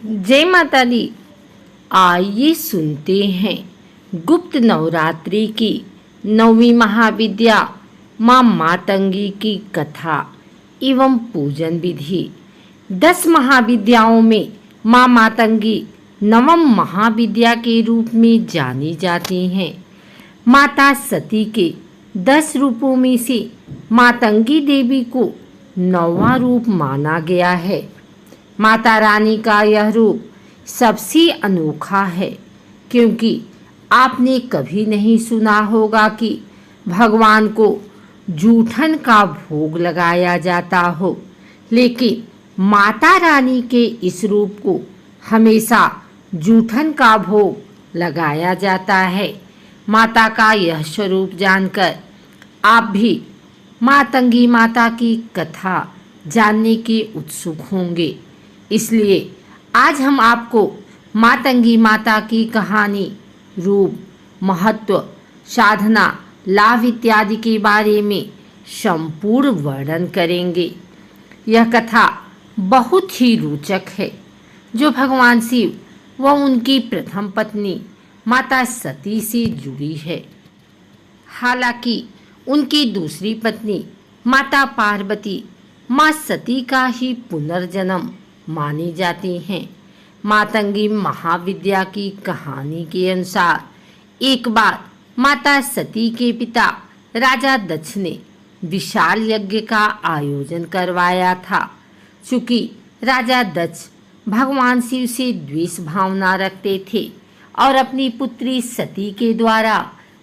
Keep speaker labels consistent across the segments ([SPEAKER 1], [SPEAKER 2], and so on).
[SPEAKER 1] जय माता दी। आइए सुनते हैं गुप्त नवरात्रि की नौवीं महाविद्या माँ मातंगी की कथा एवं पूजन विधि। 10 महाविद्याओं में माँ मातंगी नवम महाविद्या के रूप में जानी जाती हैं। माता सती के 10 रूपों में से मातंगी देवी को 9वां रूप माना गया है। माता रानी का यह रूप सबसे अनोखा है, क्योंकि आपने कभी नहीं सुना होगा कि भगवान को जूठन का भोग लगाया जाता हो, लेकिन माता रानी के इस रूप को हमेशा जूठन का भोग लगाया जाता है। माता का यह स्वरूप जानकर आप भी मातंगी माता की कथा जानने के उत्सुक होंगे। इसलिए आज हम आपको मातंगी माता की कहानी, रूप, महत्व, साधना, लाभ इत्यादि के बारे में संपूर्ण वर्णन करेंगे। यह कथा बहुत ही रोचक है, जो भगवान शिव व उनकी प्रथम पत्नी माता सती से जुड़ी है। हालांकि उनकी दूसरी पत्नी माता पार्वती माँ सती का ही पुनर्जन्म मानी जाती हैं। मातंगी महाविद्या की कहानी के अनुसार एक बार माता सती के पिता राजा दक्ष ने विशाल यज्ञ का आयोजन करवाया था। चूंकि राजा दक्ष भगवान शिव से द्वेष भावना रखते थे और अपनी पुत्री सती के द्वारा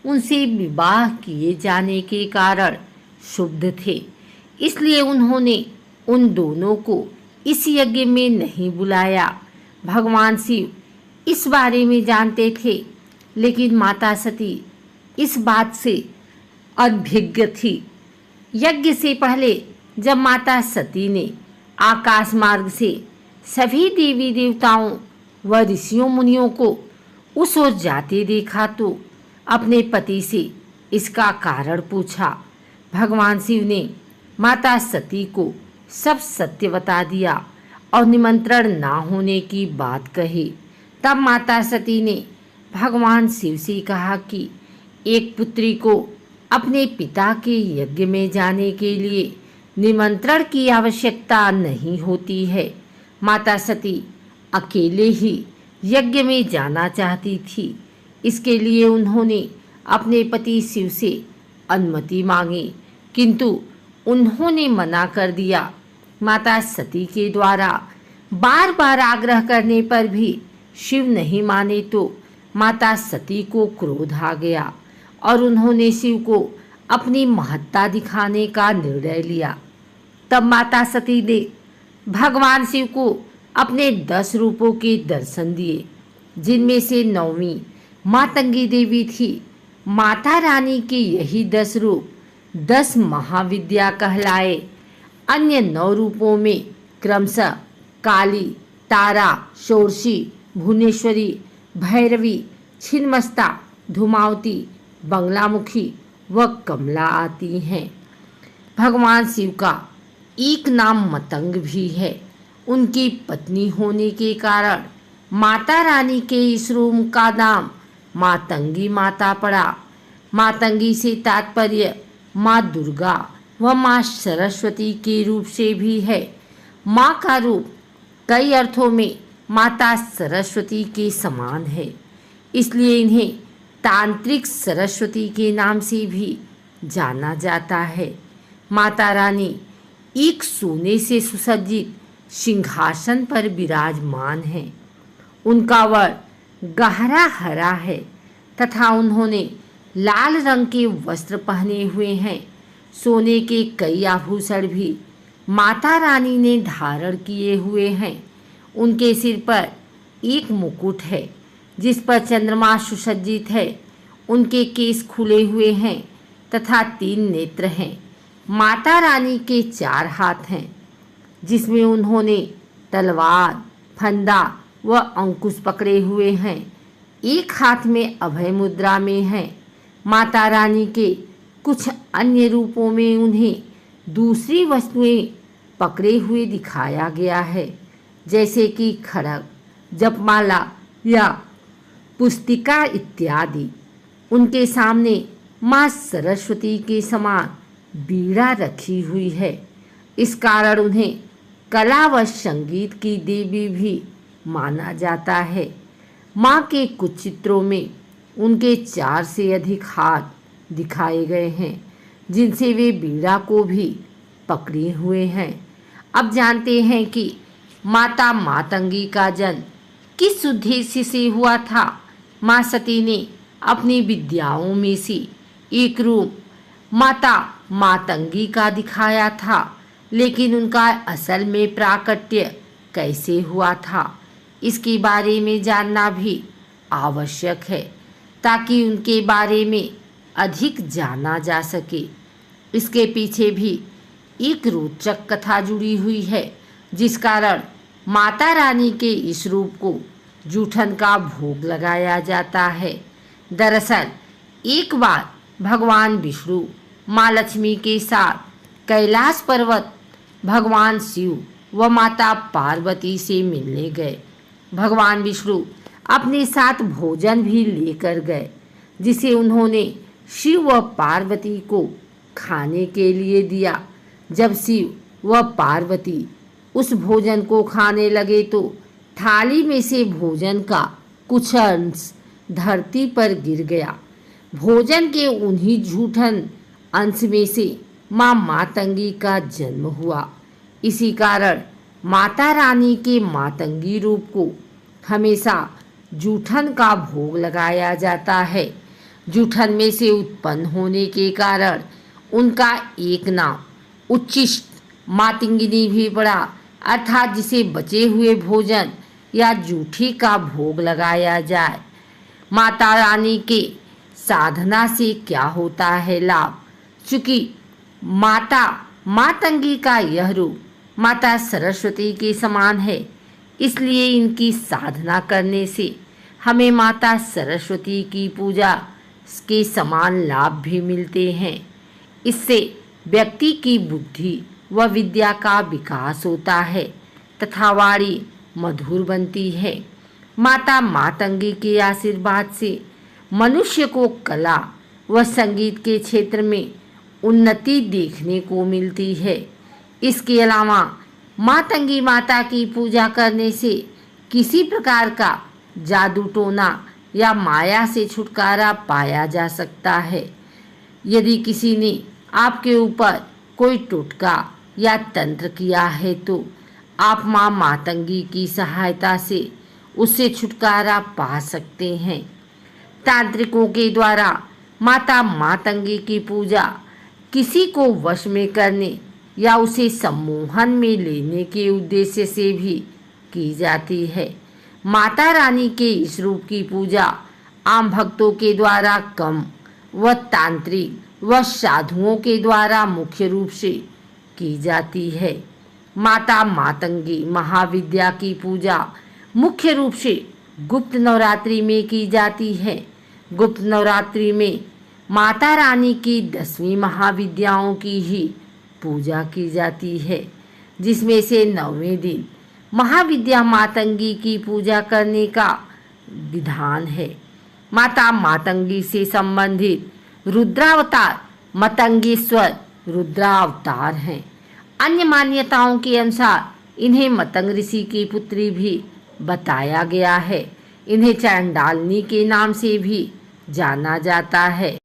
[SPEAKER 1] उनसे विवाह किए जाने के कारण क्षुब्ध थे, इसलिए उन्होंने उन दोनों को इस यज्ञ में नहीं बुलाया। भगवान शिव इस बारे में जानते थे, लेकिन माता सती इस बात से अनभिज्ञ थी। यज्ञ से पहले जब माता सती ने आकाश मार्ग से सभी देवी देवताओं व ऋषियों मुनियों को उस ओर जाते देखा तो अपने पति से इसका कारण पूछा। भगवान शिव ने माता सती को सब सत्य बता दिया और निमंत्रण ना होने की बात कही। तब माता सती ने भगवान शिव से कहा कि एक पुत्री को अपने पिता के यज्ञ में जाने के लिए निमंत्रण की आवश्यकता नहीं होती है। माता सती अकेले ही यज्ञ में जाना चाहती थी, इसके लिए उन्होंने अपने पति शिव से अनुमति मांगी, किंतु उन्होंने मना कर दिया। माता सती के द्वारा बार बार आग्रह करने पर भी शिव नहीं माने तो माता सती को क्रोध आ गया और उन्होंने शिव को अपनी महत्ता दिखाने का निर्णय लिया। तब माता सती ने भगवान शिव को अपने 10 रूपों के दर्शन दिए, जिनमें से 9वीं मातंगी देवी थी। माता रानी के यही 10 रूप 10 महाविद्या कहलाए। अन्य 9 रूपों में क्रमशः काली, तारा, षोडशी, भुवनेश्वरी, भैरवी, छिन्नमस्ता, धूमावती, बंगलामुखी व कमला आती हैं। भगवान शिव का एक नाम मतंग भी है। उनकी पत्नी होने के कारण माता रानी के इस रूप का नाम मातंगी माता पड़ा। मातंगी से तात्पर्य माँ दुर्गा व माँ सरस्वती के रूप से भी है। माँ का रूप कई अर्थों में माता सरस्वती के समान है, इसलिए इन्हें तांत्रिक सरस्वती के नाम से भी जाना जाता है। माता रानी एक सोने से सुसज्जित सिंहासन पर विराजमान है। उनका वर्ण गहरा हरा है तथा उन्होंने लाल रंग के वस्त्र पहने हुए हैं। सोने के कई आभूषण भी माता रानी ने धारण किए हुए हैं। उनके सिर पर एक मुकुट है, जिस पर चंद्रमा सुसज्जित है। उनके केस खुले हुए हैं तथा 3 नेत्र हैं। माता रानी के 4 हाथ हैं, जिसमें उन्होंने तलवार, फंदा व अंकुश पकड़े हुए हैं। एक हाथ में अभय मुद्रा में है। माता रानी के कुछ अन्य रूपों में उन्हें दूसरी वस्तुएं पकड़े हुए दिखाया गया है, जैसे कि खड़ग, जपमाला या पुस्तिका इत्यादि। उनके सामने माँ सरस्वती के समान बीड़ा रखी हुई है। इस कारण उन्हें कला व संगीत की देवी भी माना जाता है। माँ के कुछ चित्रों में उनके 4 से अधिक हाथ दिखाए गए हैं, जिनसे वे बीड़ा को भी पकड़े हुए हैं। अब जानते हैं कि माता मातंगी का जन्म किस उद्देश्य से हुआ था। माँ सती ने अपनी विद्याओं में से एक रूप माता मातंगी का दिखाया था, लेकिन उनका असल में प्राकट्य कैसे हुआ था, इसके बारे में जानना भी आवश्यक है, ताकि उनके बारे में अधिक जाना जा सके। इसके पीछे भी एक रोचक कथा जुड़ी हुई है, जिस कारण माता रानी के इस रूप को जूठन का भोग लगाया जाता है। दरअसल एक बार भगवान विष्णु माँ लक्ष्मी के साथ कैलाश पर्वत भगवान शिव व माता पार्वती से मिलने गए। भगवान विष्णु अपने साथ भोजन भी लेकर गए, जिसे उन्होंने शिव व पार्वती को खाने के लिए दिया। जब शिव व पार्वती उस भोजन को खाने लगे तो थाली में से भोजन का कुछ अंश धरती पर गिर गया। भोजन के उन्हीं जूठन अंश में से माँ मातंगी का जन्म हुआ। इसी कारण माता रानी के मातंगी रूप को हमेशा जूठन का भोग लगाया जाता है। जूठन में से उत्पन्न होने के कारण उनका एक नाम उच्छिष्ट मातंगिनी भी पड़ा, अर्थात जिसे बचे हुए भोजन या जूठी का भोग लगाया जाए। माता रानी के साधना से क्या होता है लाभ? चूँकि माता मातंगी का यह रूप माता सरस्वती के समान है, इसलिए इनकी साधना करने से हमें माता सरस्वती की पूजा के समान लाभ भी मिलते हैं। इससे व्यक्ति की बुद्धि व विद्या का विकास होता है तथा वाणी मधुर बनती है। माता मातंगी के आशीर्वाद से मनुष्य को कला व संगीत के क्षेत्र में उन्नति देखने को मिलती है। इसके अलावा मातंगी माता की पूजा करने से किसी प्रकार का जादू टोना या माया से छुटकारा पाया जा सकता है। यदि किसी ने आपके ऊपर कोई टोटका या तंत्र किया है तो आप माँ मातंगी की सहायता से उससे छुटकारा पा सकते हैं। तांत्रिकों के द्वारा माता मातंगी की पूजा किसी को वश में करने या उसे सम्मोहन में लेने के उद्देश्य से भी की जाती है। माता रानी के इस रूप की पूजा आम भक्तों के द्वारा कम व तांत्रिक व साधुओं के द्वारा मुख्य रूप से की जाती है। माता मातंगी महाविद्या की पूजा मुख्य रूप से गुप्त नवरात्रि में की जाती है। गुप्त नवरात्रि में माता रानी की 10वीं महाविद्याओं की ही पूजा की जाती है, जिसमें से 9वें दिन महाविद्या मातंगी की पूजा करने का विधान है। माता मातंगी से संबंधित रुद्रावतार मतंगेश्वर रुद्रावतार हैं। अन्य मान्यताओं के अनुसार इन्हें मतंग ऋषि की पुत्री भी बताया गया है। इन्हें चांडालिनी के नाम से भी जाना जाता है।